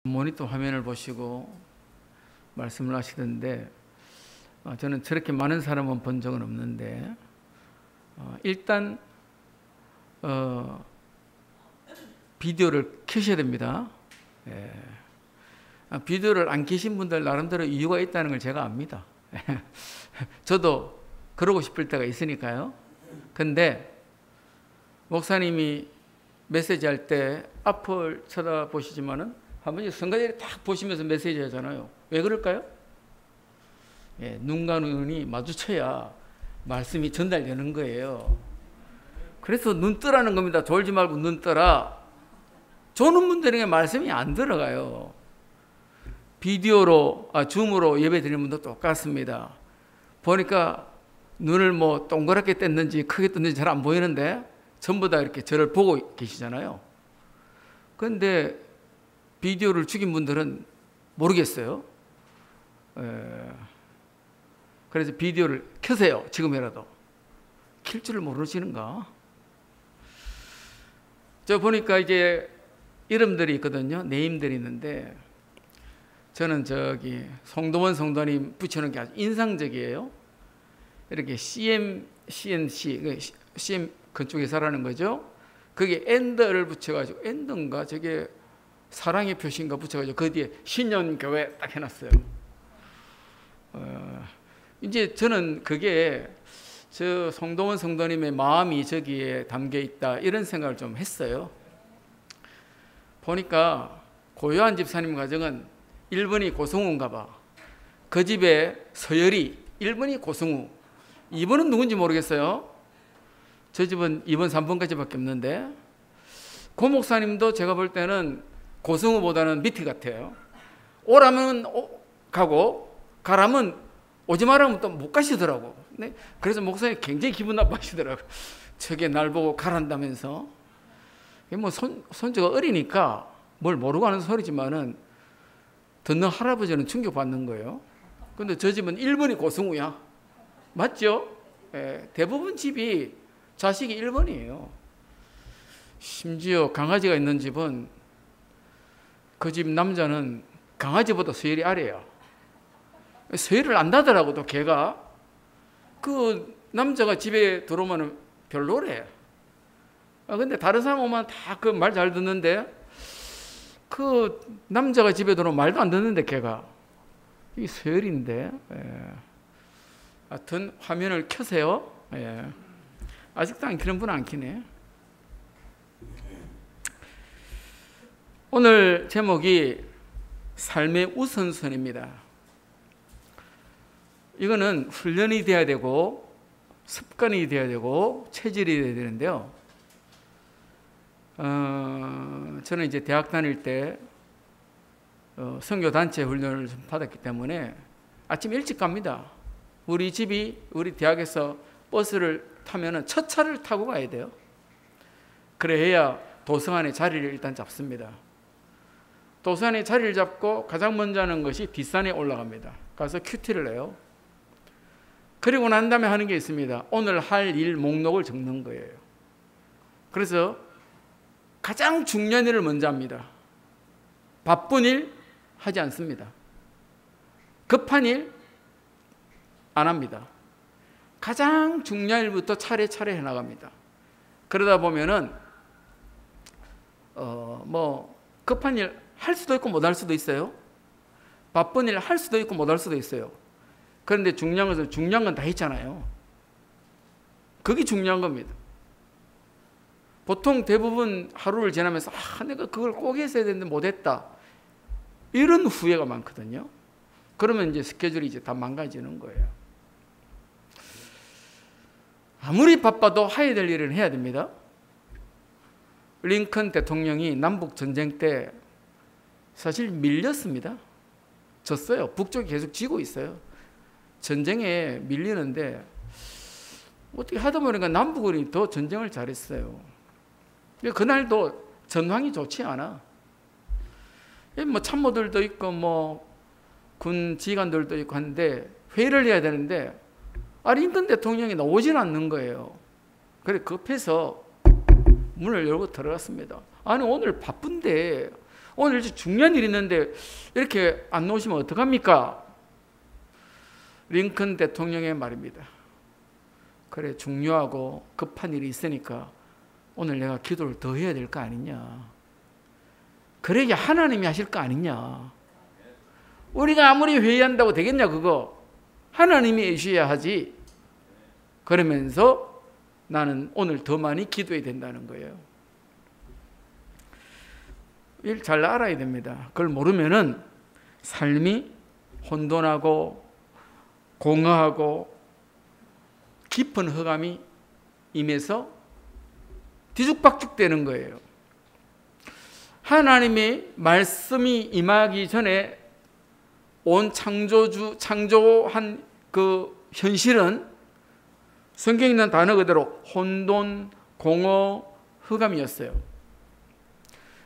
모니터 화면을 보시고 말씀을 하시던데 저는 저렇게 많은 사람은 본 적은 없는데 일단 비디오를 켜셔야 됩니다. 예. 비디오를 안 켜신 분들 나름대로 이유가 있다는 걸 제가 압니다. 저도 그러고 싶을 때가 있으니까요. 근데 목사님이 메시지 할 때 앞을 쳐다보시지만은 한 번씩 성가대를 딱 보시면서 메시지 하잖아요. 왜 그럴까요? 예, 눈과 눈이 마주쳐야 말씀이 전달되는 거예요. 그래서 눈 뜨라는 겁니다. 졸지 말고 눈 뜨라. 조는 분들에게 말씀이 안 들어가요. 비디오로, 줌으로 예배 드리는 분도 똑같습니다. 보니까 눈을 뭐 동그랗게 떴는지 크게 떴는지 잘 안 보이는데 전부 다 이렇게 저를 보고 계시잖아요. 그런데 비디오를 죽인 분들은 모르겠어요. 그래서 비디오를 켜세요. 지금이라도. 킬 줄을 모르시는가? 저 보니까 이제 이름들이 있거든요. 네임들이 있는데 저는 저기 송도원 성도님 붙여놓은 게 아주 인상적이에요. 이렇게 CMC, CM 그쪽에 사라는 거죠. 그게 엔더를 붙여가지고 엔더인가 저게 사랑의 표시인가 붙여가지고 그 뒤에 신년교회 딱 해놨어요. 이제 저는 그게 저 송도원 성도님의 마음이 저기에 담겨 있다 이런 생각을 좀 했어요. 보니까 고요한 집사님 가정은 1번이 고성우인가 봐. 그 집에 서열이 1번이 고성우, 2번은 누군지 모르겠어요. 저 집은 2번, 3번까지밖에 없는데 고 목사님도 제가 볼 때는 고성우보다는 밑에 같아요. 오라면 가고 가라면 오지 말라면 또 못 가시더라고. 네? 그래서 목사님이 굉장히 기분 나빠하시더라고요. 저게 날 보고 가란다면서. 뭐 손주가 어리니까 뭘 모르고 하는 소리지만은 듣는 할아버지는 충격받는 거예요. 근데 저 집은 1번이 고성우야. 맞죠? 예, 대부분 집이 자식이 1번이에요. 심지어 강아지가 있는 집은 그 집 남자는 강아지보다 서열이 아래야. 서열을 안다더라고. 또 걔가 그 남자가 집에 들어오면 별로래. 근데 다른 사람 오면 다 그 말 잘 듣는데 그 남자가 집에 들어오면 말도 안 듣는데 걔가 이 서열인데. 예. 하여튼 화면을 켜세요. 예. 아직도 안 켜는 분은 안 켜네. 오늘 제목이 삶의 우선순위입니다. 이거는 훈련이 돼야 되고 습관이 돼야 되고 체질이 돼야 되는데요. 저는 이제 대학 다닐 때 선교단체 훈련을 좀 받았기 때문에 아침 일찍 갑니다. 우리 집이 우리 대학에서 버스를 타면은 첫 차를 타고 가야 돼요. 그래야 도서관에 자리를 일단 잡습니다. 도서관에 자리를 잡고 가장 먼저 하는 것이 뒷산에 올라갑니다. 가서 큐티를 해요. 그리고 난 다음에 하는 게 있습니다. 오늘 할 일 목록을 적는 거예요. 그래서 가장 중요한 일을 먼저 합니다. 바쁜 일 하지 않습니다. 급한 일 안 합니다. 가장 중요한 일부터 차례차례 해나갑니다. 그러다 보면은 뭐 급한 일 할 수도 있고 못 할 수도 있어요. 바쁜 일 할 수도 있고 못 할 수도 있어요. 그런데 중요한 것은 중요한 건 다 했잖아요. 그게 중요한 겁니다. 보통 대부분 하루를 지나면서 내가 그걸 꼭 했어야 되는데 못했다. 이런 후회가 많거든요. 그러면 이제 스케줄이 이제 다 망가지는 거예요. 아무리 바빠도 해야 될 일은 해야 됩니다. 링컨 대통령이 남북 전쟁 때 사실 밀렸습니다. 졌어요. 북쪽이 계속 지고 있어요. 전쟁에 밀리는데 어떻게 하다 보니까 남북이 더 전쟁을 잘했어요. 그날도 전황이 좋지 않아. 뭐 참모들도 있고 뭐 군 지휘관들도 있고 하는데 회의를 해야 되는데 링컨 대통령이 나오질 않는 거예요. 그래 급해서 문을 열고 들어갔습니다. 아니 오늘 바쁜데 오늘 중요한 일이 있는데 이렇게 안 나오시면 어떡합니까? 링컨 대통령의 말입니다. 그래, 중요하고 급한 일이 있으니까 오늘 내가 기도를 더 해야 될 거 아니냐. 그러게 하나님이 하실 거 아니냐. 우리가 아무리 회의한다고 되겠냐 그거. 하나님이 해주셔야 하지. 그러면서 나는 오늘 더 많이 기도해야 된다는 거예요. 일 잘 알아야 됩니다. 그걸 모르면은 삶이 혼돈하고 공허하고 깊은 흑암이 임해서 뒤죽박죽되는 거예요. 하나님의 말씀이 임하기 전에 온 창조한 그 현실은 성경에 있는 단어 그대로 혼돈, 공허, 흑암이었어요.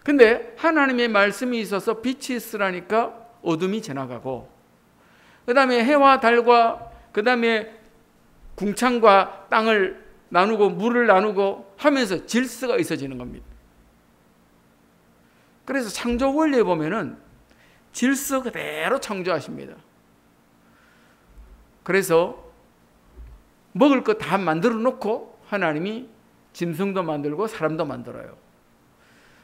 근데 하나님의 말씀이 있어서 빛이 있으라니까 어둠이 지나가고, 그 다음에 해와 달과 그 다음에 궁창과 땅을 나누고 물을 나누고 하면서 질서가 있어지는 겁니다. 그래서 창조 원리에 보면은 질서 그대로 창조하십니다. 그래서 먹을 것 다 만들어 놓고 하나님이 짐승도 만들고 사람도 만들어요.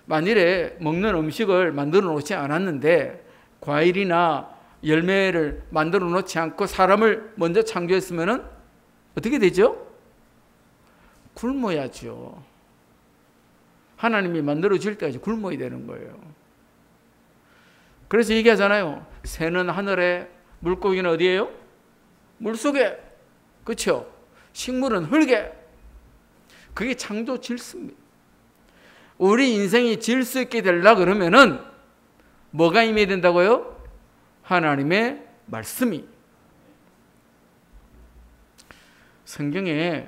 만일에 먹는 음식을 만들어 놓지 않았는데 과일이나 열매를 만들어 놓지 않고 사람을 먼저 창조했으면 어떻게 되죠? 굶어야죠. 하나님이 만들어 줄 때까지 굶어야 되는 거예요. 그래서 얘기하잖아요. 새는 하늘에, 물고기는 어디예요? 물속에. 그렇죠? 식물은 흙에. 그게 창조 질서입니다. 우리 인생이 질서 있게 되려고 그러면은 뭐가 임해야 된다고요? 하나님의 말씀이. 성경에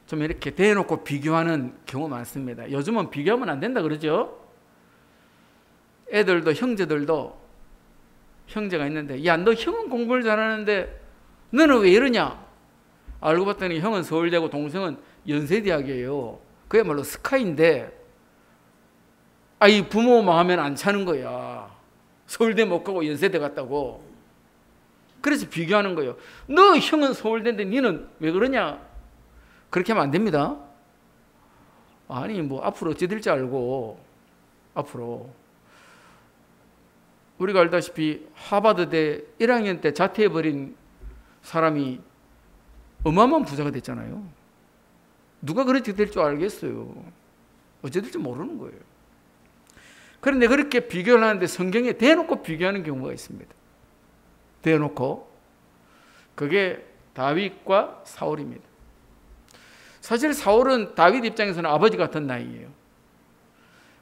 좀 이렇게 대놓고 비교하는 경우 많습니다. 요즘은 비교하면 안 된다 그러죠? 애들도 형제들도 형제가 있는데, 야, 너 형은 공부를 잘하는데 너는 왜 이러냐? 알고 봤더니 형은 서울대고 동생은 연세대학이에요. 그야말로 스카이인데, 이 부모 마음에는 안 차는 거야. 서울대 못 가고 연세대 갔다고. 그래서 비교하는 거예요. 너 형은 서울대인데 너는 왜 그러냐? 그렇게 하면 안 됩니다. 아니 뭐 앞으로 어찌 될지 알고, 앞으로 우리가 알다시피 하버드대 1학년 때 자퇴해버린 사람이 어마어마한 부자가 됐잖아요. 누가 그렇게 될 줄 알겠어요. 어찌 될지 모르는 거예요. 그런데 그렇게 비교를 하는데 성경에 대놓고 비교하는 경우가 있습니다. 대놓고. 그게 다윗과 사울입니다. 사실 사울은 다윗 입장에서는 아버지 같은 나이예요.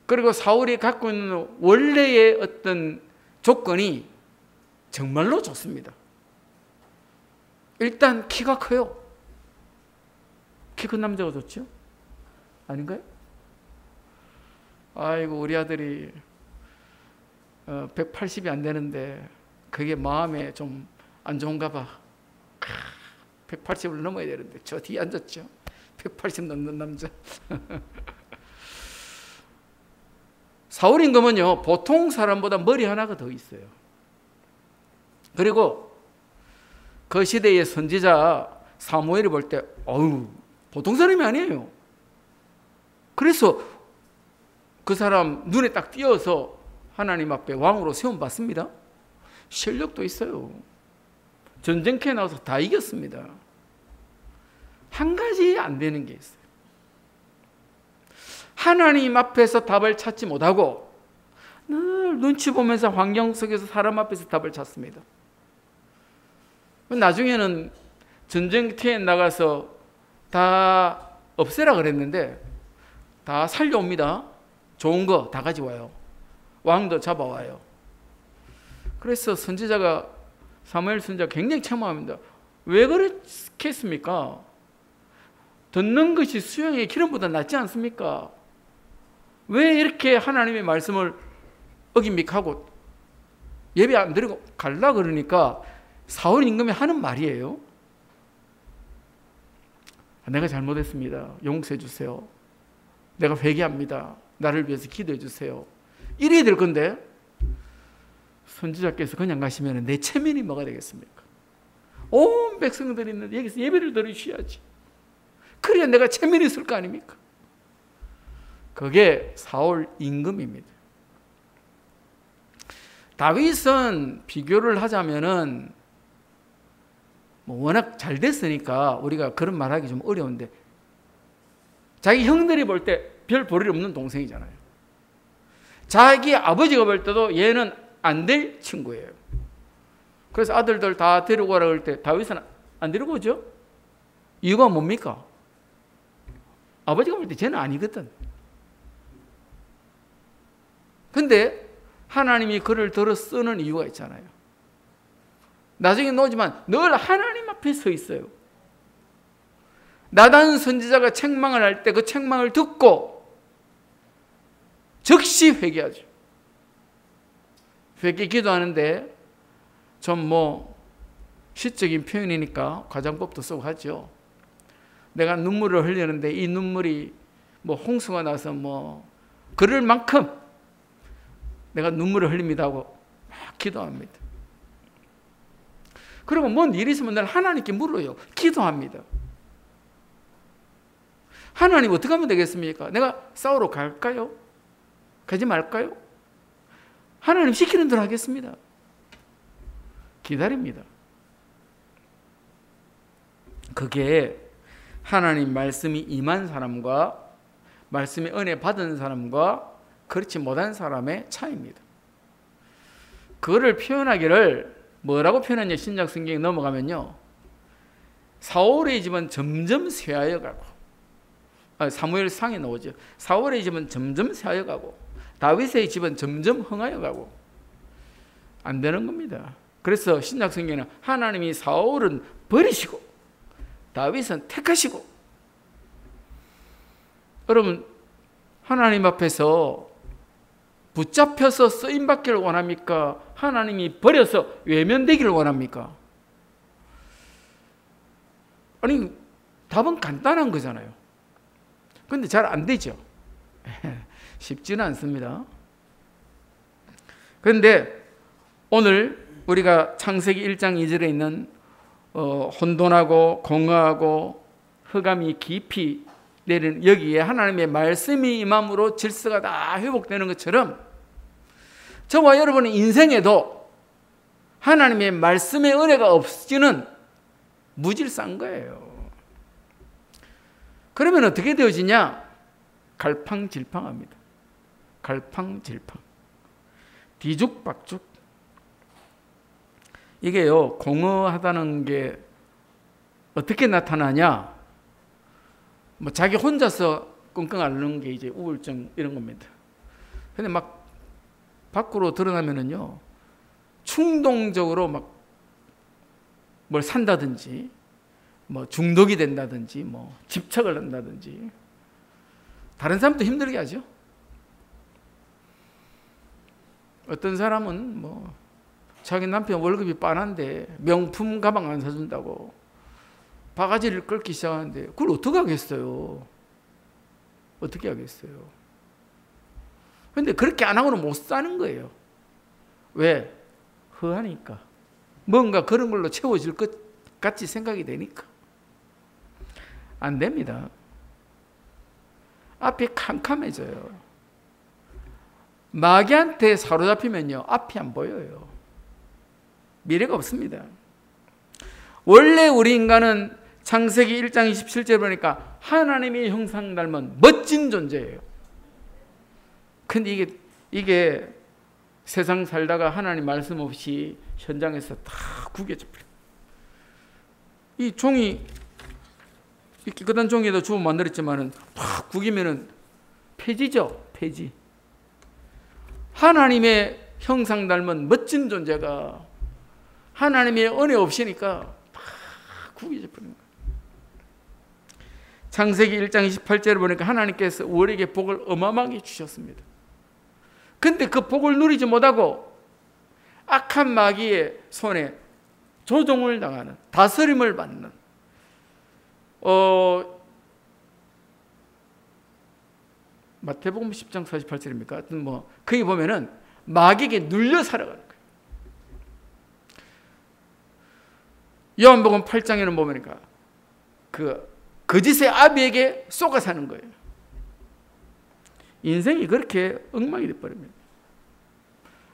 그리고 사울이 갖고 있는 원래의 어떤 조건이 정말로 좋습니다. 일단 키가 커요. 키 큰 남자가 좋죠? 아닌가요? 아이고 우리 아들이 180이 안 되는데 그게 마음에 좀 안 좋은가 봐. 180을 넘어야 되는데 저 뒤에 앉았죠. 180 넘는 남자. 사울 임금은요 보통 사람보다 머리 하나가 더 있어요. 그리고 그 시대의 선지자 사무엘이 볼 때 어우 보통 사람이 아니에요. 그래서 그 사람 눈에 딱 띄어서 하나님 앞에 왕으로 세움받습니다. 실력도 있어요. 전쟁터에 나와서 다 이겼습니다. 한 가지 안 되는 게 있어요. 하나님 앞에서 답을 찾지 못하고 늘 눈치 보면서 환경 속에서 사람 앞에서 답을 찾습니다. 나중에는 전쟁터에 나가서 다 없애라 그랬는데 다 살려옵니다. 좋은 거 다 가져와요. 왕도 잡아와요. 그래서 선지자가 사무엘 선지자가 굉장히 책망합니다. 왜 그렇겠습니까? 듣는 것이 수영의 기름보다 낫지 않습니까? 왜 이렇게 하나님의 말씀을 어깁니까 하고 예배 안 드리고 갈라 그러니까 사울 임금이 하는 말이에요. 내가 잘못했습니다. 용서해 주세요. 내가 회개합니다. 나를 위해서 기도해 주세요. 이래야 될 건데 선지자께서 그냥 가시면 내 체면이 뭐가 되겠습니까? 온 백성들이 있는데 여기서 예배를 드리셔야지. 그래야 내가 체면이 있을 거 아닙니까? 그게 사울 임금입니다. 다윗은 비교를 하자면은 뭐 워낙 잘 됐으니까 우리가 그런 말하기 좀 어려운데 자기 형들이 볼 때 별 볼일 없는 동생이잖아요. 자기 아버지가 볼 때도 얘는 안 될 친구예요. 그래서 아들들 다 데리고 가라 그럴 때 다윗은 안 데리고 오죠. 이유가 뭡니까? 아버지가 볼 때 쟤는 아니거든. 근데 하나님이 그를 들어 쓰는 이유가 있잖아요. 나중에 나오지만 늘 하나님 앞에 서 있어요. 나단 선지자가 책망을 할 때 그 책망을 듣고 즉시 회개하죠. 회개 기도하는데 좀 뭐 시적인 표현이니까 과장법도 쓰고 하죠. 내가 눈물을 흘리는데 이 눈물이 뭐 홍수가 나서 뭐 그럴 만큼 내가 눈물을 흘립니다 하고 막 기도합니다. 그리고 뭔 일이 있으면 늘 하나님께 물어요. 기도합니다. 하나님 어떻게 하면 되겠습니까? 내가 싸우러 갈까요? 가지 말까요? 하나님 시키는 대로 하겠습니다. 기다립니다. 그게 하나님 말씀이 임한 사람과 말씀의 은혜 받은 사람과 그렇지 못한 사람의 차이입니다. 그거를 표현하기를 뭐라고 표현하냐 신약 성경에 넘어가면요. 사울의 집은 점점 쇠하여 가고 사무엘상에 나오죠. 사울의 집은 점점 쇠하여 가고 다윗의 집은 점점 흥하여 가고 안 되는 겁니다. 그래서 신약 성경에는 하나님이 사울은 버리시고 다윗은 택하시고 여러분 하나님 앞에서 붙잡혀서 쓰임받기를 원합니까? 하나님이 버려서 외면되기를 원합니까? 아니 답은 간단한 거잖아요. 그런데 잘 안 되죠. 쉽지는 않습니다. 그런데 오늘 우리가 창세기 1장 2절에 있는 혼돈하고 공허하고 흑암이 깊이 내리는 여기에 하나님의 말씀이 임함으로 질서가 다 회복되는 것처럼 저와 여러분의 인생에도 하나님의 말씀의 은혜가 없이는 무질서한 거예요. 그러면 어떻게 되어지냐? 갈팡질팡합니다. 갈팡질팡. 뒤죽박죽. 이게요, 공허하다는 게 어떻게 나타나냐? 뭐 자기 혼자서 끙끙 앓는 게 이제 우울증 이런 겁니다. 근데 막 밖으로 드러나면은요, 충동적으로 막 뭘 산다든지, 뭐 중독이 된다든지, 뭐 집착을 한다든지, 다른 사람도 힘들게 하죠. 어떤 사람은 뭐 자기 남편 월급이 빤한데 명품 가방 안 사준다고 바가지를 끌기 시작하는데 그걸 어떻게 하겠어요? 어떻게 하겠어요? 그런데 그렇게 안 하고는 못 사는 거예요. 왜? 허하니까. 뭔가 그런 걸로 채워질 것 같이 생각이 되니까. 안 됩니다. 앞이 캄캄해져요. 마귀한테 사로잡히면요, 앞이 안 보여요. 미래가 없습니다. 원래 우리 인간은 창세기 1장 27절 보니까 하나님의 형상 닮은 멋진 존재예요. 근데 이게 세상 살다가 하나님 말씀 없이 현장에서 다 구겨져 버려요. 이 종이 이 깨끗한 종이에다 주워 만들었지만은 팍 구기면은 폐지죠, 폐지. 하나님의 형상 닮은 멋진 존재가 하나님의 은혜 없이니까 팍 구겨져 버리는 거예요. 창세기 1장 28절을 보니까 하나님께서 우리에게 복을 어마어마하게 주셨습니다. 근데 그 복을 누리지 못하고 악한 마귀의 손에 조종을 당하는, 다스림을 받는, 마태복음 10장 48절입니까? 하여튼 뭐 거기 보면은 마귀에게 눌려 살아가는 거예요. 요한복음 8장에는 보니까 그 거짓의 아비에게 쏘가 사는 거예요. 인생이 그렇게 엉망이 돼버립니다.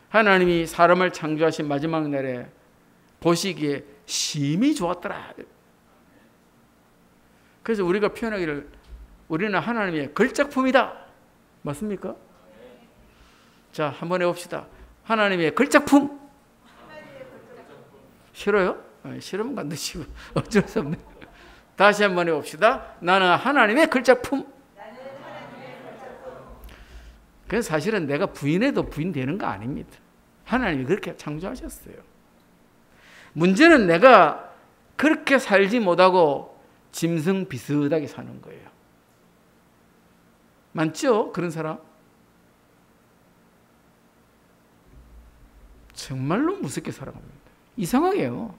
하나님이 사람을 창조하신 마지막 날에 보시기에 심히 좋았더라. 그래서 우리가 표현하기를 우리는 하나님의 걸작품이다. 맞습니까? 자, 한번 해봅시다. 하나님의 걸작품. 싫어요? 싫으면 간두시고 어쩔 수 없네. 다시 한번 해봅시다. 나는 하나님의 걸작품. 그래서 사실은 내가 부인해도 부인되는 거 아닙니다. 하나님이 그렇게 창조하셨어요. 문제는 내가 그렇게 살지 못하고 짐승 비슷하게 사는 거예요. 많죠? 그런 사람? 정말로 무섭게 살아갑니다. 이상하게요.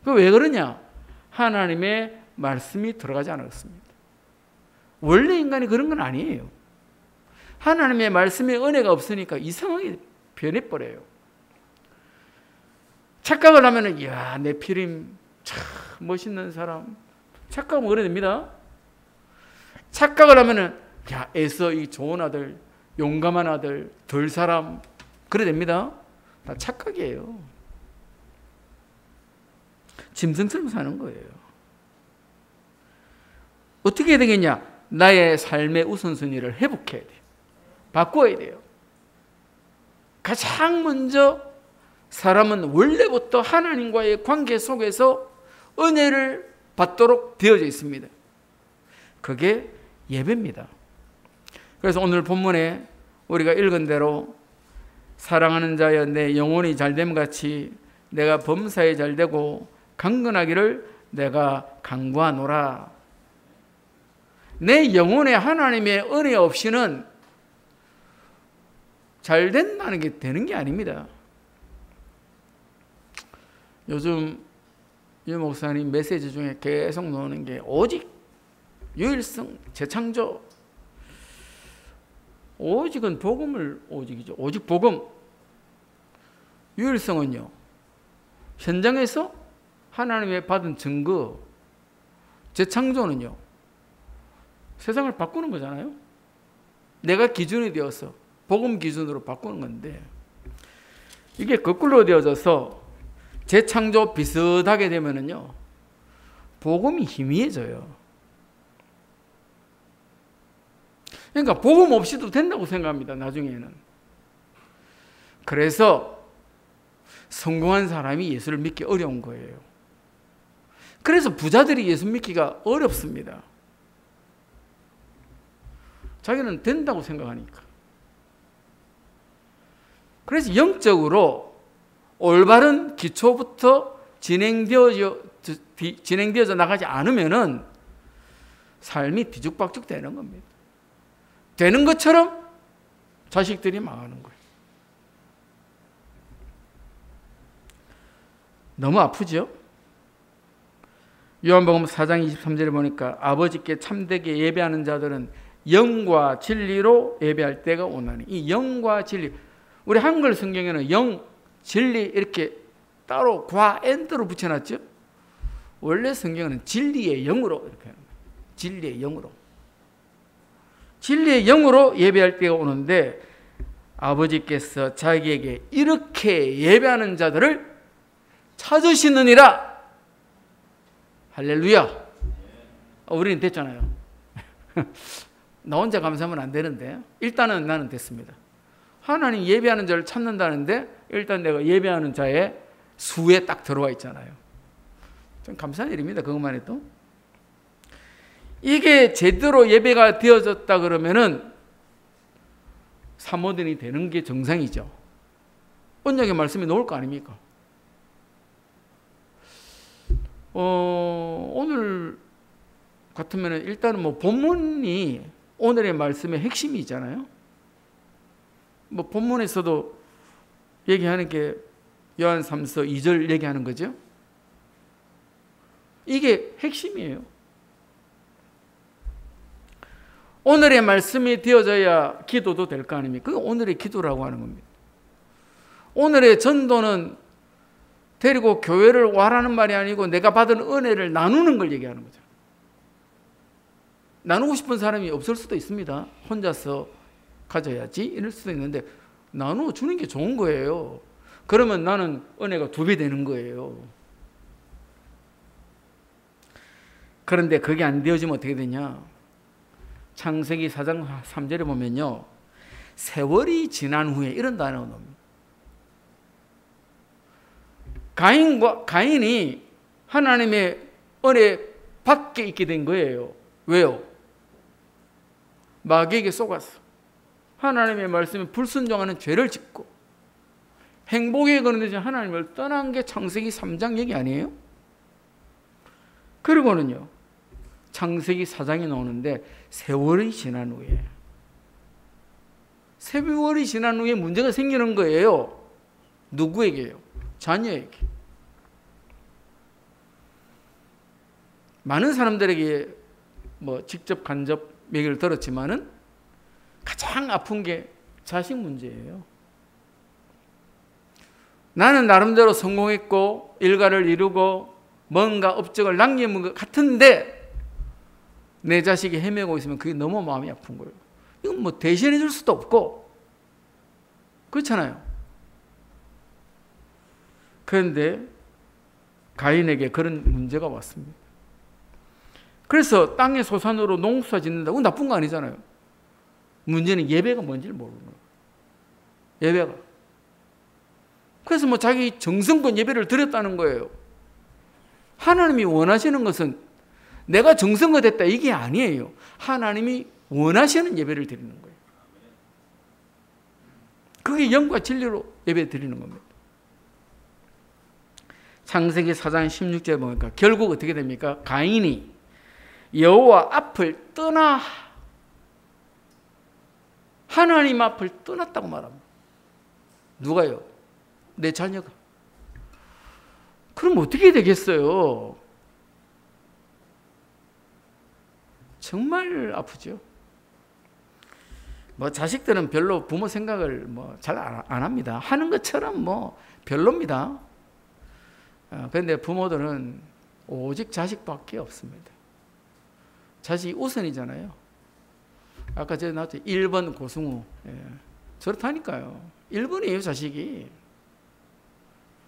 왜 그러냐? 하나님의 말씀이 들어가지 않았습니다. 원래 인간이 그런 건 아니에요. 하나님의 말씀에 은혜가 없으니까 이상하게 변해버려요. 착각을 하면은, 이야, 네피림, 참 멋있는 사람. 착각하면 그래 됩니다. 착각을 하면은, 야, 에서 이 좋은 아들, 용감한 아들, 덜 사람, 그래 됩니다. 다 착각이에요. 짐승처럼 사는 거예요. 어떻게 해야 되겠냐? 나의 삶의 우선순위를 회복해야 돼요. 바꿔야 돼요. 가장 먼저 사람은 원래부터 하나님과의 관계 속에서 은혜를 받도록 되어져 있습니다. 그게 예배입니다. 그래서 오늘 본문에 우리가 읽은 대로 사랑하는 자여 내 영혼이 잘됨 같이 내가 범사에 잘되고 강건하기를 내가 간구하노라. 내 영혼에 하나님의 은혜 없이는 잘 된다는 게 되는 게 아닙니다. 요즘 유 목사님 메시지 중에 계속 나오는 게 오직 유일성, 재창조. 오직은 복음을 오직이죠. 오직 복음. 유일성은요, 현장에서 하나님의 받은 증거. 재창조는요, 세상을 바꾸는 거잖아요. 내가 기준이 되어서 복음 기준으로 바꾸는 건데, 이게 거꾸로 되어져서 재창조 비슷하게 되면은요, 복음이 희미해져요. 그러니까 복음 없이도 된다고 생각합니다, 나중에는. 그래서 성공한 사람이 예수를 믿기 어려운 거예요. 그래서 부자들이 예수 믿기가 어렵습니다. 자기는 된다고 생각하니까. 그래서 영적으로 올바른 기초부터 진행되어져 나가지 않으면은 삶이 뒤죽박죽 되는 겁니다. 되는 것처럼 자식들이 망하는 거예요. 너무 아프죠? 요한복음 4장 23절에 보니까 아버지께 참되게 예배하는 자들은 영과 진리로 예배할 때가 오나니. 이 영과 진리, 우리 한글 성경에는 영, 진리 이렇게 따로 과 엔드로 붙여놨죠. 원래 성경은 진리의 영으로 이렇게 하는 거예요. 진리의 영으로. 진리의 영으로 예배할 때가 오는데 아버지께서 자기에게 이렇게 예배하는 자들을 찾으시느니라. 할렐루야. 우리는 됐잖아요. 나 혼자 감사하면 안 되는데 일단은 나는 됐습니다. 하나님 예배하는 자를 찾는다는데 일단 내가 예배하는 자의 수에 딱 들어와 있잖아요. 좀 감사한 일입니다. 그것만 해도. 이게 제대로 예배가 되어졌다 그러면은 사모든이 되는 게 정상이죠. 언약의 말씀이 나올 거 아닙니까? 오늘 같으면 일단은 뭐 본문이 오늘의 말씀의 핵심이잖아요. 뭐 본문에서도 얘기하는 게 요한 3서 2절 얘기하는 거죠. 이게 핵심이에요. 오늘의 말씀이 되어져야 기도도 될 거 아닙니까? 그게 오늘의 기도라고 하는 겁니다. 오늘의 전도는 데리고 교회를 와라는 말이 아니고 내가 받은 은혜를 나누는 걸 얘기하는 거죠. 나누고 싶은 사람이 없을 수도 있습니다. 혼자서 가져야지 이럴 수도 있는데 나누어 주는 게 좋은 거예요. 그러면 나는 은혜가 2배 되는 거예요. 그런데 그게 안 되어지면 어떻게 되냐? 창세기 4장 3절에 보면요, 세월이 지난 후에 이런 단어가 나옵니다. 가인이 하나님의 은혜 밖에 있게 된 거예요. 왜요? 마귀에게 속아서 하나님의 말씀에 불순종하는 죄를 짓고 행복에 거는 데 하나님을 떠난 게 창세기 3장 얘기 아니에요? 그리고는요, 창세기 4장이 나오는데 세월이 지난 후에 문제가 생기는 거예요. 누구에게요? 자녀에게. 많은 사람들에게 직접 간접 얘기를 들었지만은 가장 아픈 게 자식 문제예요. 나는 나름대로 성공했고 일가를 이루고 뭔가 업적을 남긴 것 같은데 내 자식이 헤매고 있으면 그게 너무 마음이 아픈 거예요. 이건 대신해 줄 수도 없고 그렇잖아요. 그런데 가인에게 그런 문제가 왔습니다. 그래서 땅의 소산으로 농사 짓는다. 그건 나쁜 거 아니잖아요. 문제는 예배가 뭔지를 모르는 거예요. 예배가. 그래서 자기 정성껏 예배를 드렸다는 거예요. 하나님이 원하시는 것은 내가 정성껏 했다 이게 아니에요. 하나님이 원하시는 예배를 드리는 거예요. 그게 영과 진리로 예배 드리는 겁니다. 창세기 4장 16절에 보니까 결국 어떻게 됩니까? 가인이 여호와 앞을 떠나 하나님 앞을 떠났다고 말합니다. 누가요? 내 자녀가. 그럼 어떻게 되겠어요? 정말 아프죠. 자식들은 별로 부모 생각을 잘 안 합니다. 하는 것처럼 별로입니다. 그런데 부모들은 오직 자식밖에 없습니다. 자식이 우선이잖아요. 아까 제가 나왔죠. 1번 고승우. 저렇다니까요. 1번이에요, 자식이.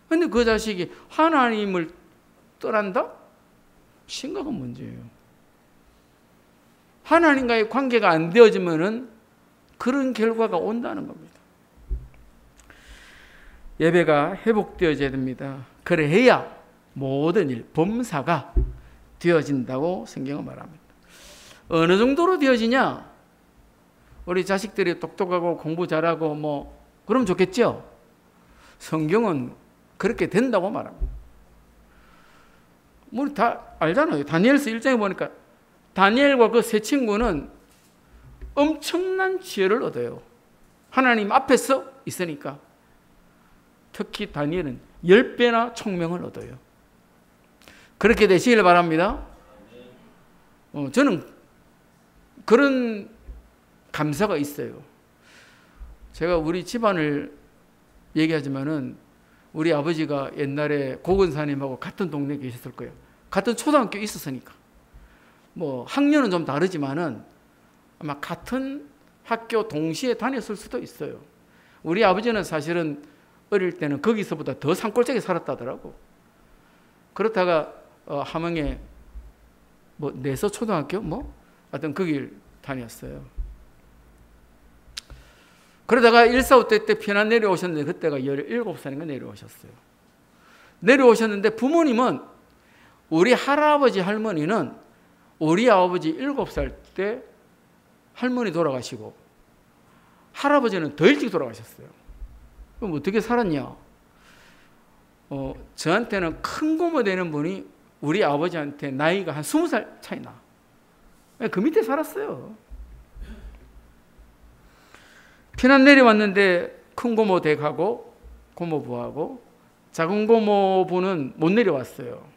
근데 그 자식이 하나님을 떠난다? 심각한 문제예요. 하나님과의 관계가 안 되어지면은 그런 결과가 온다는 겁니다. 예배가 회복되어져야 됩니다. 그래야 모든 일, 범사가 되어진다고 성경은 말합니다. 어느 정도로 되어지냐? 우리 자식들이 똑똑하고 공부 잘하고 그럼 좋겠죠? 성경은 그렇게 된다고 말합니다. 우리 다 알잖아요. 다니엘서 1장에 보니까 다니엘과 그 세 친구는 엄청난 지혜를 얻어요. 하나님 앞에서 있으니까. 특히 다니엘은 10배나 총명을 얻어요. 그렇게 되시길 바랍니다. 저는 그런 감사가 있어요. 제가 우리 집안을 얘기하지만은 우리 아버지가 옛날에 고근사님하고 같은 동네에 계셨을 거예요. 같은 초등학교에 있었으니까. 학년은 좀 다르지만은 아마 같은 학교 동시에 다녔을 수도 있어요. 우리 아버지는 사실은 어릴 때는 거기서보다 더 산골짜기 살았다더라고. 그렇다가 함흥에 내서 초등학교 하여튼 거길 다녔어요. 그러다가 145때 때 피난 내려오셨는데 그때가 17살인가 내려오셨어요. 내려오셨는데 부모님은 우리 할아버지 할머니는 우리 아버지 7살 때 할머니 돌아가시고 할아버지는 더 일찍 돌아가셨어요. 그럼 어떻게 살았냐? 저한테는 큰 고모 되는 분이 우리 아버지한테 나이가 한 20살 차이 나. 그 밑에 살았어요. 피난 내려왔는데 큰 고모 댁하고 고모부하고 작은 고모부는 못 내려왔어요.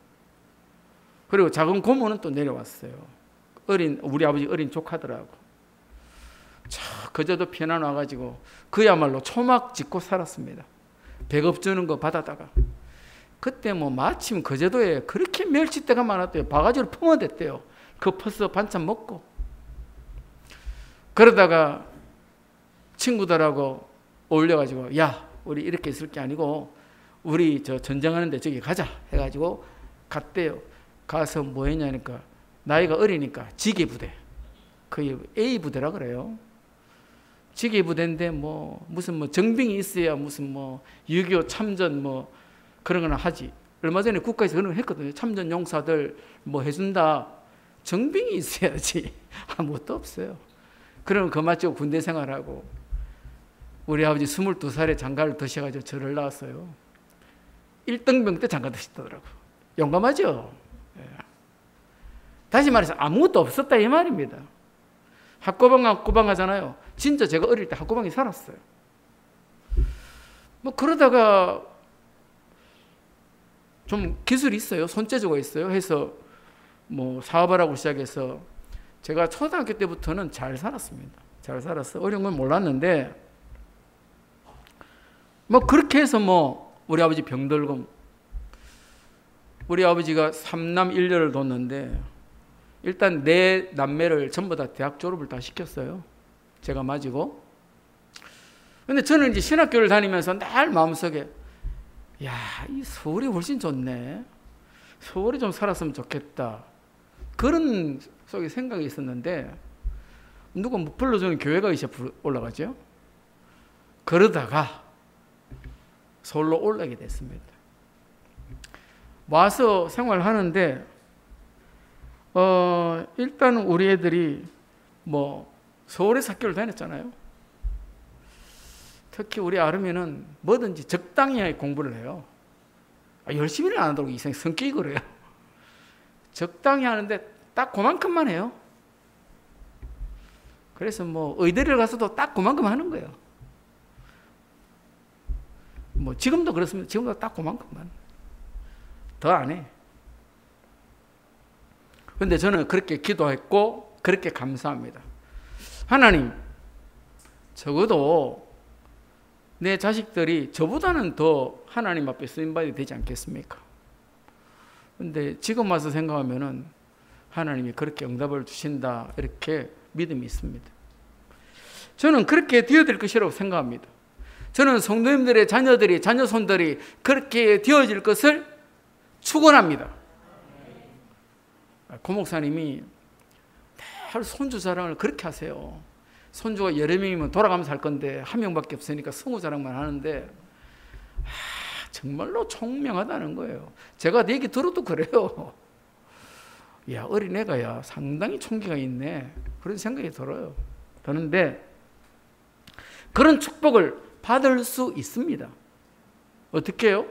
그리고 작은 고모는 또 내려왔어요. 우리 아버지 어린 조카들하고. 거제도 편안 와가지고 그야말로 초막 짓고 살았습니다. 백업 주는 거 받아다가. 그때 뭐 마침 거제도에 그렇게 멸치대가 많았대요. 바가지로 품어댔대요. 그 퍼서 반찬 먹고. 그러다가 친구들하고 어울려가지고 야 우리 이렇게 있을 게 아니고 우리 저 전쟁하는데 저기 가자 해가지고 갔대요. 가서 뭐 했냐니까 나이가 어리니까 지게부대. 거의 A부대라 그래요. 지게부대인데 뭐 무슨 뭐 정빙이 있어야 무슨 뭐 6.25 참전 뭐 그런 거나 하지. 얼마 전에 국가에서 그런 거 했거든요. 참전 용사들 뭐 해준다. 정빙이 있어야지. 아무것도 없어요. 그러면 그맛치고 군대 생활하고 우리 아버지 22살에 장가를 드셔가지고 절을 나왔어요. 1등병 때 장가 드시더라고요. 용감하죠? 예. 다시 말해서 아무것도 없었다 이 말입니다. 학고방 하잖아요. 진짜 제가 어릴 때 학고방에 살았어요. 뭐 그러다가 좀 기술이 있어요. 손재주가 있어요. 해서 뭐 사업을 하고 시작해서 제가 초등학교 때부터는 잘 살았습니다. 잘 살았어. 어려운 건 몰랐는데 뭐 그렇게 해서 뭐 우리 아버지 병들고 우리 아버지가 3남 1녀를 뒀는데 일단 내 남매를 전부 다 대학 졸업을 다 시켰어요. 제가 맞이고. 근데 저는 이제 신학교를 다니면서 늘 마음속에 야, 이 서울이 훨씬 좋네. 서울에 좀 살았으면 좋겠다. 그런 속에 생각이 있었는데 누가 못 불러주는 교회가 이제 올라가죠. 그러다가 서울로 올라가게 됐습니다. 와서 생활하는데 일단 우리 애들이 뭐 서울에서 학교를 다녔잖아요. 특히 우리 아름이는 뭐든지 적당히 공부를 해요. 열심히는 안 하더라고. 이상 성격이 그래요. 적당히 하는데 딱 그만큼만 해요. 그래서 뭐 의대를 가서도 딱 그만큼 하는 거예요. 뭐 지금도 그렇습니다. 지금도 딱 그만큼만. 더 안 해. 그런데 저는 그렇게 기도했고 그렇게 감사합니다. 하나님, 적어도 내 자식들이 저보다는 더 하나님 앞에 쓰임받이 되지 않겠습니까? 그런데 지금 와서 생각하면은 하나님이 그렇게 응답을 주신다 이렇게 믿음이 있습니다. 저는 그렇게 되어질 것이라고 생각합니다. 저는 성도님들의 자녀들이 자녀손들이 그렇게 되어질 것을 축원합니다. 고 목사님이 늘 손주 자랑을 그렇게 하세요. 손주가 여러 명이면 돌아가면서 할 건데 한 명밖에 없으니까 성우 자랑만 하는데 정말로 총명하다는 거예요. 제가 내 얘기 들어도 그래요. 야, 어린애가 야 상당히 총기가 있네. 그런 생각이 들어요. 드는데 그런 축복을 받을 수 있습니다. 어떻게 해요?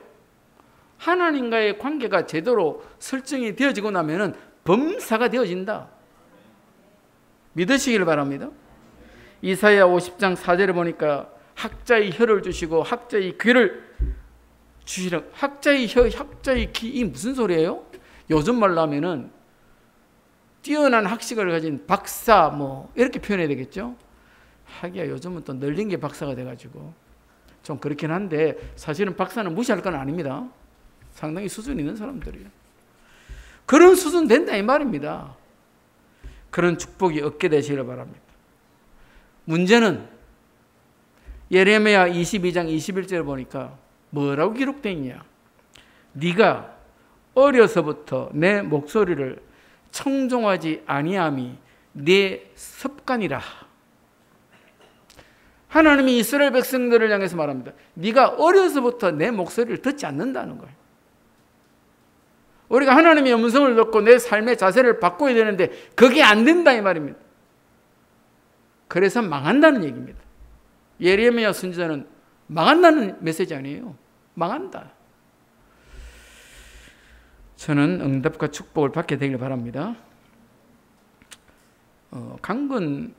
하나님과의 관계가 제대로 설정이 되어지고 나면은 범사가 되어진다. 믿으시길 바랍니다. 이사야 50장 4절에 보니까 학자의 혀를 주시고 학자의 귀를 주시라. 학자의 혀, 학자의 귀, 이 무슨 소리예요? 요즘 말로 하면은 뛰어난 학식을 가진 박사 뭐 이렇게 표현해야 되겠죠? 하기야 요즘은 또 널린 게 박사가 돼가지고 좀 그렇긴 한데 사실은 박사는 무시할 건 아닙니다. 상당히 수준 있는 사람들이에요. 그런 수준 된다 이 말입니다. 그런 축복이 얻게 되시길 바랍니다. 문제는 예레미야 22장 21절을 보니까 뭐라고 기록되어 있냐? 네가 어려서부터 내 목소리를 청종하지 아니함이 네 습관이라. 하나님이 이스라엘 백성들을 향해서 말합니다. 네가 어려서부터 내 목소리를 듣지 않는다는 거예요. 우리가 하나님의 음성을 듣고 내 삶의 자세를 바꿔야 되는데 그게 안 된다 이 말입니다. 그래서 망한다는 얘기입니다. 예레미야 선지자는 망한다는 메시지 아니에요. 망한다. 저는 응답과 축복을 받게 되길 바랍니다. 강건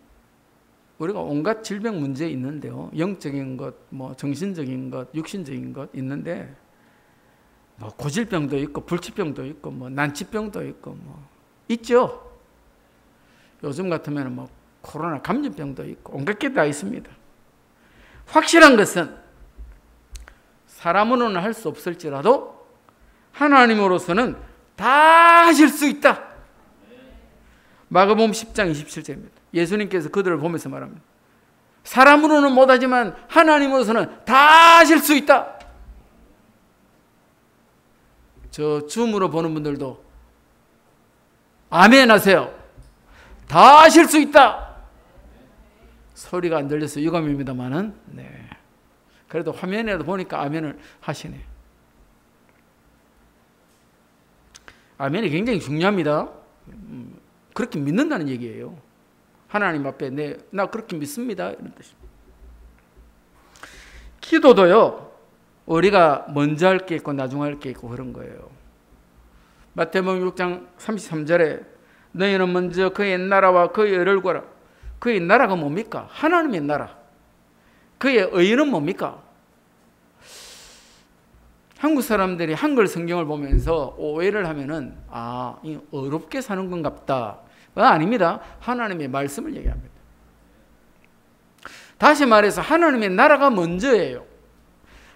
우리가 온갖 질병 문제 있는데요. 영적인 것, 뭐 정신적인 것, 육신적인 것 있는데 뭐 고질병도 있고 불치병도 있고 뭐 난치병도 있고 뭐 있죠. 요즘 같으면 뭐 코로나 감염병도 있고 온갖 게 다 있습니다. 확실한 것은 사람으로는 할 수 없을지라도 하나님으로서는 다 하실 수 있다. 마가복음 10장 27절입니다. 예수님께서 그들을 보면서 말합니다. 사람으로는 못하지만 하나님으로서는 다 하실 수 있다. 저 줌으로 보는 분들도 아멘 하세요. 다 하실 수 있다. 소리가 안 들려서 유감입니다만은, 네. 그래도 화면에도 보니까 아멘을 하시네. 아멘이 굉장히 중요합니다. 그렇게 믿는다는 얘기예요. 하나님 앞에 나 그렇게 믿습니다. 이런 뜻입니다. 기도도요, 우리가 먼저 할 게 있고 나중 할 게 있고 그런 거예요. 마태복음 6장 33절에 너희는 먼저 그의 나라와 그의 의를 구하라. 그의 나라가 뭡니까? 하나님의 나라. 그의 의는 뭡니까? 한국 사람들이 한글 성경을 보면서 오해를 하면은 이 어렵게 사는 건갑다. 아닙니다. 하나님의 말씀을 얘기합니다. 다시 말해서 하나님의 나라가 먼저예요.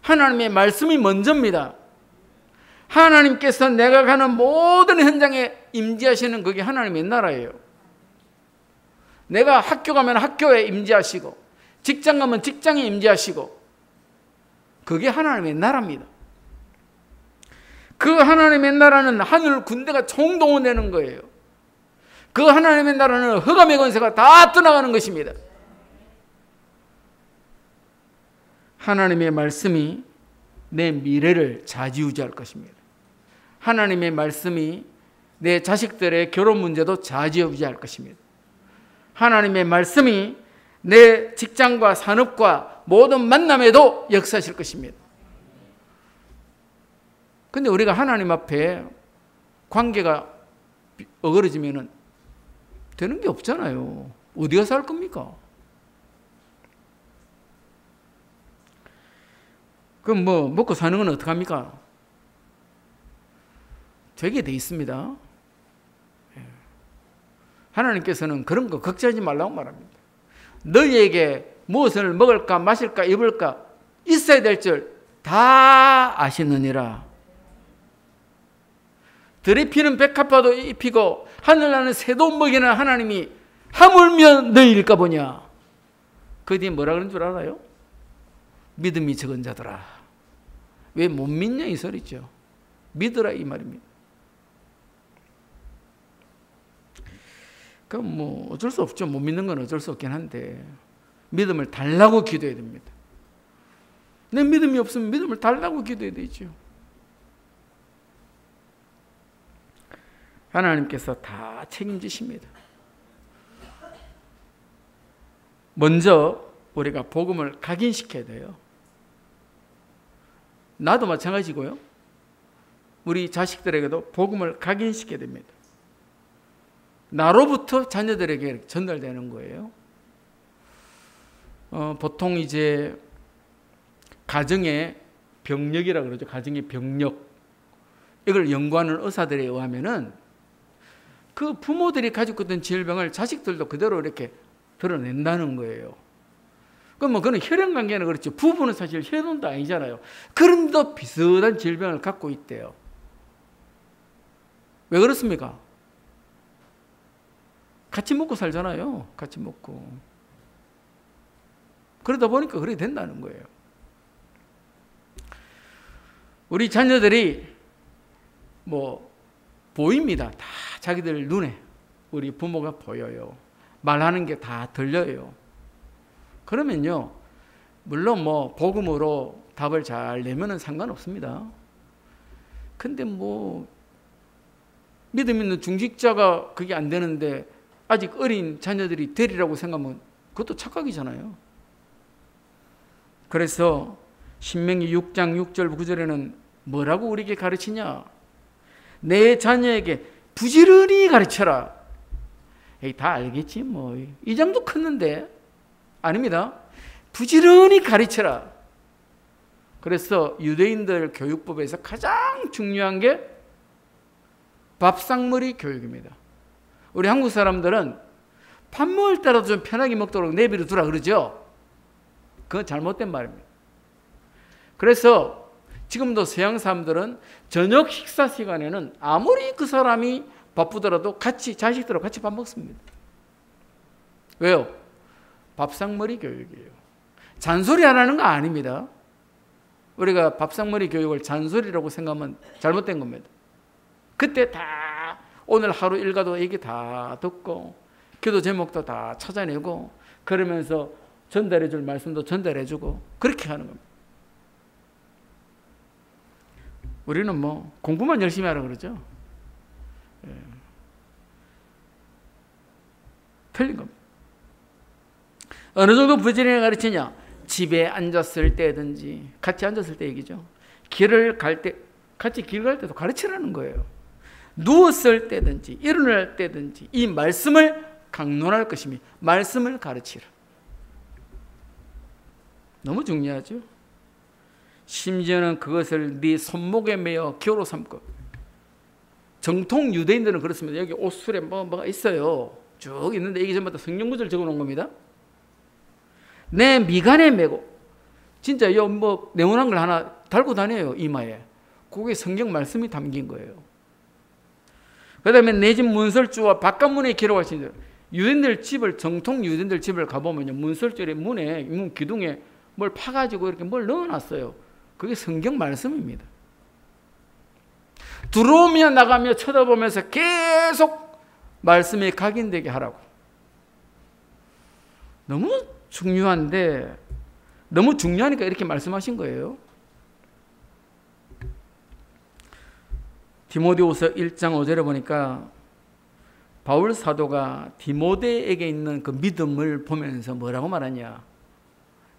하나님의 말씀이 먼저입니다. 하나님께서 내가 가는 모든 현장에 임재하시는 그게 하나님의 나라예요. 내가 학교 가면 학교에 임재하시고 직장 가면 직장에 임재하시고 그게 하나님의 나라입니다. 그 하나님의 나라는 하늘 군대가 총동원되는 거예요. 그 하나님의 나라는 흑암의 권세가 다 떠나가는 것입니다. 하나님의 말씀이 내 미래를 좌지우지할 것입니다. 하나님의 말씀이 내 자식들의 결혼 문제도 좌지우지할 것입니다. 하나님의 말씀이 내 직장과 산업과 모든 만남에도 역사하실 것입니다. 근데 우리가 하나님 앞에 관계가 어그러지면 되는 게 없잖아요. 어디 가서 할 겁니까? 그럼 뭐 먹고 사는 건 어떡합니까? 되게 돼 있습니다. 하나님께서는 그런 거 걱정하지 말라고 말합니다. 너희에게 무엇을 먹을까 마실까 입을까 있어야 될 줄 다 아시느니라. 들이 피는 백합화도 입히고 하늘나는 새도 먹이는 하나님이 하물며 너희일까 보냐. 그 뒤에 뭐라 그런 줄 알아요? 믿음이 적은 자들아. 왜 못 믿냐 이 소리죠. 믿으라 이 말입니다. 그럼 뭐 어쩔 수 없죠. 못 믿는 건 어쩔 수 없긴 한데 믿음을 달라고 기도해야 됩니다. 내 믿음이 없으면 믿음을 달라고 기도해야 되죠. 하나님께서 다 책임지십니다. 먼저 우리가 복음을 각인시켜야 돼요. 나도 마찬가지고요. 우리 자식들에게도 복음을 각인시켜야 됩니다. 나로부터 자녀들에게 전달되는 거예요. 보통 이제 가정의 병력이라고 그러죠. 가정의 병력. 이걸 연구하는 의사들에 의하면은 그 부모들이 가지고 있던 질병을 자식들도 그대로 이렇게 드러낸다는 거예요. 그럼 뭐 그건 혈연 관계는 그렇죠. 부부는 사실 혈연도 아니잖아요. 그런데도 비슷한 질병을 갖고 있대요. 왜 그렇습니까? 같이 먹고 살잖아요. 같이 먹고. 그러다 보니까 그렇게 된다는 거예요. 우리 자녀들이 뭐 보입니다. 다 자기들 눈에 우리 부모가 보여요. 말하는 게 다 들려요. 그러면요, 물론 뭐 복음으로 답을 잘 내면은 상관없습니다. 근데 뭐 믿음 있는 중직자가 그게 안 되는데 아직 어린 자녀들이 되리라고 생각하면 그것도 착각이잖아요. 그래서 신명기 6장 6절 9절에는 뭐라고 우리에게 가르치냐? 내 자녀에게 부지런히 가르쳐라. 에이, 다 알겠지 뭐. 이 정도 컸는데. 아닙니다. 부지런히 가르쳐라. 그래서 유대인들 교육법에서 가장 중요한 게 밥상머리 교육입니다. 우리 한국 사람들은 밥 먹을 때라도 좀 편하게 먹도록 내버려 두라 그러죠. 그건 잘못된 말입니다. 그래서 지금도 서양 사람들은 저녁 식사 시간에는 아무리 그 사람이 바쁘더라도 같이 자식들하고 같이 밥 먹습니다. 왜요? 밥상머리 교육이에요. 잔소리 안 하는 거 아닙니다. 우리가 밥상머리 교육을 잔소리라고 생각하면 잘못된 겁니다. 그때 다 오늘 하루 일과도 얘기 다 듣고 기도 제목도 다 찾아내고 그러면서 전달해 줄 말씀도 전달해 주고 그렇게 하는 겁니다. 우리는 뭐 공부만 열심히 하라 그러죠. 예. 틀린 겁니다. 어느 정도 부지런히 가르치냐? 집에 앉았을 때든지 같이 앉았을 때 얘기죠. 길을 갈 때 같이 길 갈 때도 가르치라는 거예요. 누웠을 때든지 일어날 때든지 이 말씀을 강론할 것이며 말씀을 가르치라. 너무 중요하죠. 심지어는 그것을 네 손목에 매어 기호로 삼고. 정통 유대인들은 그렇습니다. 여기 옷술에 뭐가 있어요. 쭉 있는데 이게 전부 다 성경 구절 적어놓은 겁니다. 내 미간에 매고 진짜 뭐 네모난 걸 하나 달고 다녀요. 이마에. 그게 성경 말씀이 담긴 거예요. 그 다음에 내 집 문설주와 바깥문에 기록하신 대로 유대인들 집을 정통 유대인들 집을 가보면요. 문설주의 문에 문 기둥에 뭘 파가지고 이렇게 뭘 넣어놨어요. 그게 성경 말씀입니다. 들어오며 나가며 쳐다보면서 계속 말씀에 각인되게 하라고. 너무 중요한데 너무 중요하니까 이렇게 말씀하신 거예요. 디모데후서 1장 5절에 보니까 바울 사도가 디모데에게 있는 그 믿음을 보면서 뭐라고 말하냐?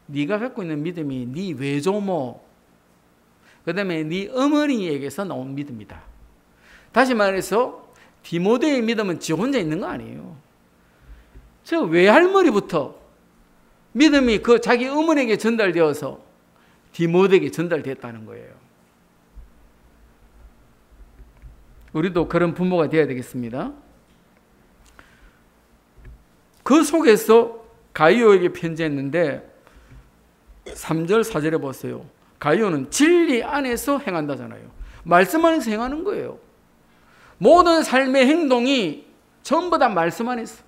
네가 갖고 있는 믿음이 네 외조모, 그 다음에 네 어머니에게서 나온 믿음이다. 다시 말해서 디모데의 믿음은 지 혼자 있는 거 아니에요. 저 외할머니부터 믿음이 그 자기 어머니에게 전달되어서 디모데에게 전달됐다는 거예요. 우리도 그런 부모가 되어야 되겠습니다. 그 속에서 가이오에게 편지했는데 3절 4절에 보세요. 가이오는 진리 안에서 행한다잖아요. 말씀 안에서 행하는 거예요. 모든 삶의 행동이 전부 다 말씀 안에서.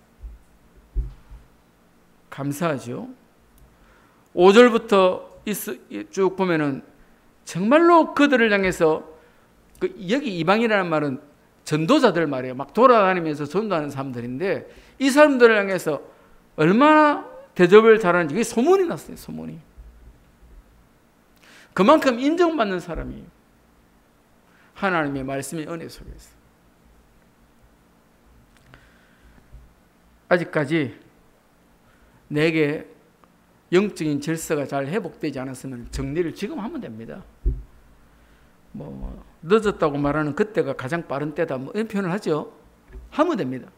감사하죠. 5절부터 쭉 보면은 정말로 그들을 향해서 여기 이방이라는 말은 전도자들 말이에요. 막 돌아다니면서 전도하는 사람들인데 이 사람들을 향해서 얼마나 대접을 잘하는지 그게 소문이 났어요. 소문이. 그만큼 인정받는 사람이에요. 하나님의 말씀의 은혜 속에서. 아직까지 내게 영적인 질서가 잘 회복되지 않았으면 정리를 지금 하면 됩니다. 뭐 늦었다고 말하는 그때가 가장 빠른 때다 뭐 이런 표현을 하죠. 하면 됩니다.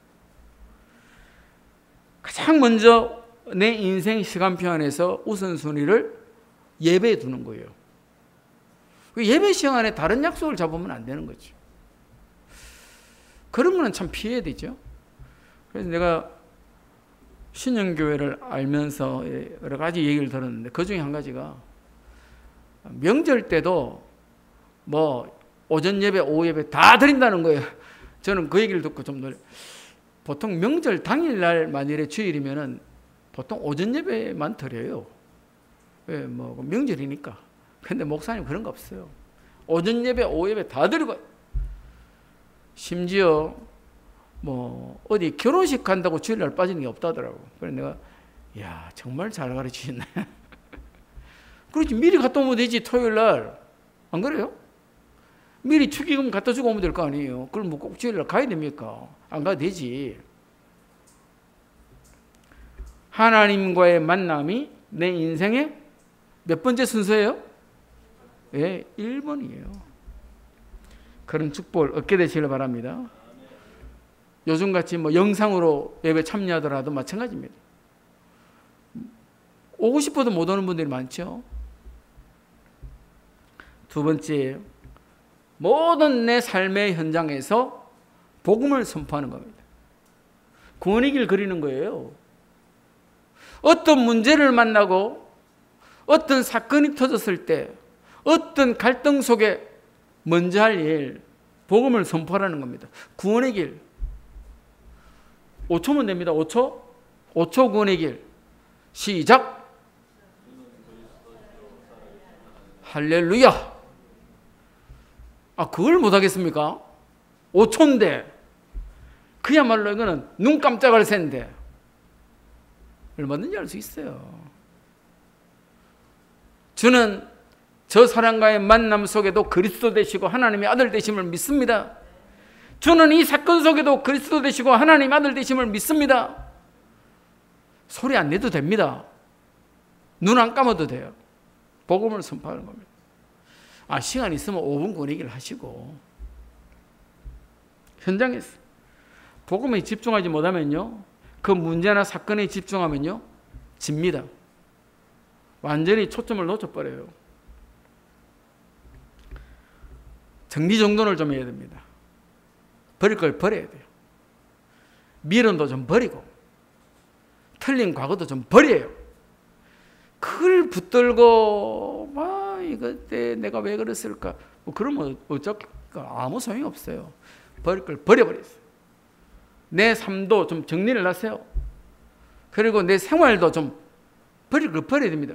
가장 먼저 내 인생 시간표 안에서 우선순위를 예배에 두는 거예요. 예배 시간에 다른 약속을 잡으면 안 되는 거죠. 그런 거는 참 피해야 되죠. 그래서 내가 신영교회를 알면서 여러 가지 얘기를 들었는데 그 중에 한 가지가 명절 때도 뭐 오전 예배, 오후 예배 다 드린다는 거예요. 저는 그 얘기를 듣고 좀 놀래. 보통 명절 당일날 만일에 주일이면은 보통 오전 예배만 드려요. 왜? 뭐 명절이니까. 근데 목사님 그런 거 없어요. 오전 예배, 오후 예배 다 드리고 심지어 뭐 어디 결혼식 간다고 주일날 빠지는 게 없다더라고. 그래서 내가 야 정말 잘 가르치셨네. 그렇지 미리 갔다 오면 되지 토요일날. 안 그래요? 미리 축의금 갖다 주고 오면 될 거 아니에요. 그럼 뭐 꼭 주일날 가야 됩니까? 안 가도 되지. 하나님과의 만남이 내 인생의 몇 번째 순서예요? 예, 1번이에요. 그런 축복을 얻게 되시길 바랍니다. 요즘같이 뭐 영상으로 예배 참여하더라도 마찬가지입니다. 오고 싶어도 못 오는 분들이 많죠. 두 번째, 모든 내 삶의 현장에서 복음을 선포하는 겁니다. 구원의 길 그리는 거예요. 어떤 문제를 만나고 어떤 사건이 터졌을 때 어떤 갈등 속에 먼저 할 일, 복음을 선포하라는 겁니다. 구원의 길. 5초면 됩니다. 5초. 5초 구원의 길. 시작. 할렐루야. 그걸 못하겠습니까? 5초인데 그야말로 이거는 눈 깜짝할 새인데 얼마든지 할 수 있어요. 저는 저 사람과의 만남 속에도 그리스도 되시고 하나님의 아들 되심을 믿습니다. 저는 이 사건 속에도 그리스도 되시고 하나님의 아들 되심을 믿습니다. 소리 안 내도 됩니다. 눈 안 감아도 돼요. 복음을 선포하는 겁니다. 시간 있으면 5분 권익을 하시고 현장에서 복음에 집중하지 못하면요, 그 문제나 사건에 집중하면요 집니다. 완전히 초점을 놓쳐버려요. 정리정돈을 좀 해야 됩니다. 버릴 걸 버려야 돼요. 미련도 좀 버리고 틀린 과거도 좀 버려요. 그걸 붙들고 이거 때 내가 왜 그랬을까? 그러면 어쩔까? 아무 소용이 없어요. 버릴 걸 버려버렸어요. 내 삶도 좀 정리를 하세요. 그리고 내 생활도 좀 버릴 걸 버려야 됩니다.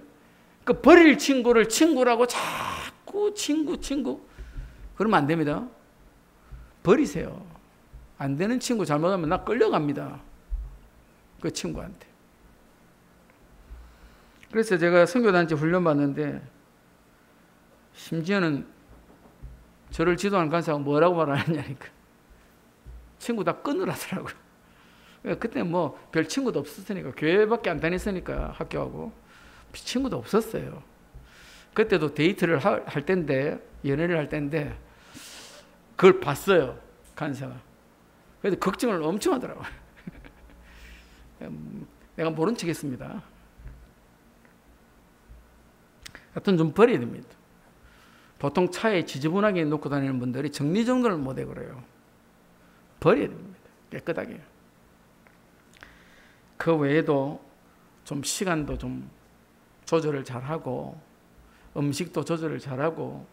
그 버릴 친구를 친구라고 자꾸 친구 그러면 안 됩니다. 버리세요. 안 되는 친구 잘못하면 나 끌려갑니다. 그 친구한테. 그래서 제가 선교단체 훈련 받는데 심지어는 저를 지도하는 간사가 뭐라고 말하느냐니까 친구 다 끊으라더라고요. 그때 별 친구도 없었으니까 교회밖에 안 다녔으니까 학교하고 친구도 없었어요. 그때도 데이트를 할 때인데 연애를 할 때인데 그걸 봤어요, 간사가. 그래서 걱정을 엄청 하더라고요. 내가 모른 척 했습니다. 하여튼 좀 버려야 됩니다. 보통 차에 지저분하게 놓고 다니는 분들이 정리정돈을 못해 그래요. 버려야 됩니다. 깨끗하게. 그 외에도 좀 시간도 좀 조절을 잘하고 음식도 조절을 잘하고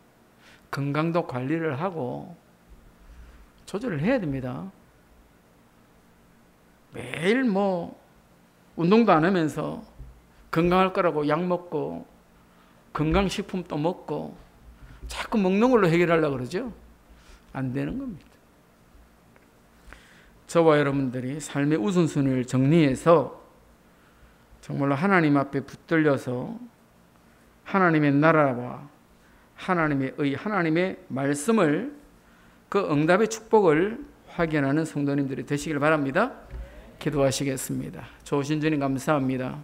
건강도 관리를 하고 조절을 해야 됩니다. 매일 운동도 안 하면서 건강할 거라고 약 먹고 건강식품도 먹고 자꾸 먹는 걸로 해결하려고 그러죠. 안 되는 겁니다. 저와 여러분들이 삶의 우선순위를 정리해서 정말로 하나님 앞에 붙들려서 하나님의 나라와 하나님의 의, 하나님의 말씀을 그 응답의 축복을 확인하는 성도님들이 되시길 바랍니다. 기도하시겠습니다. 좋으신 주님 감사합니다.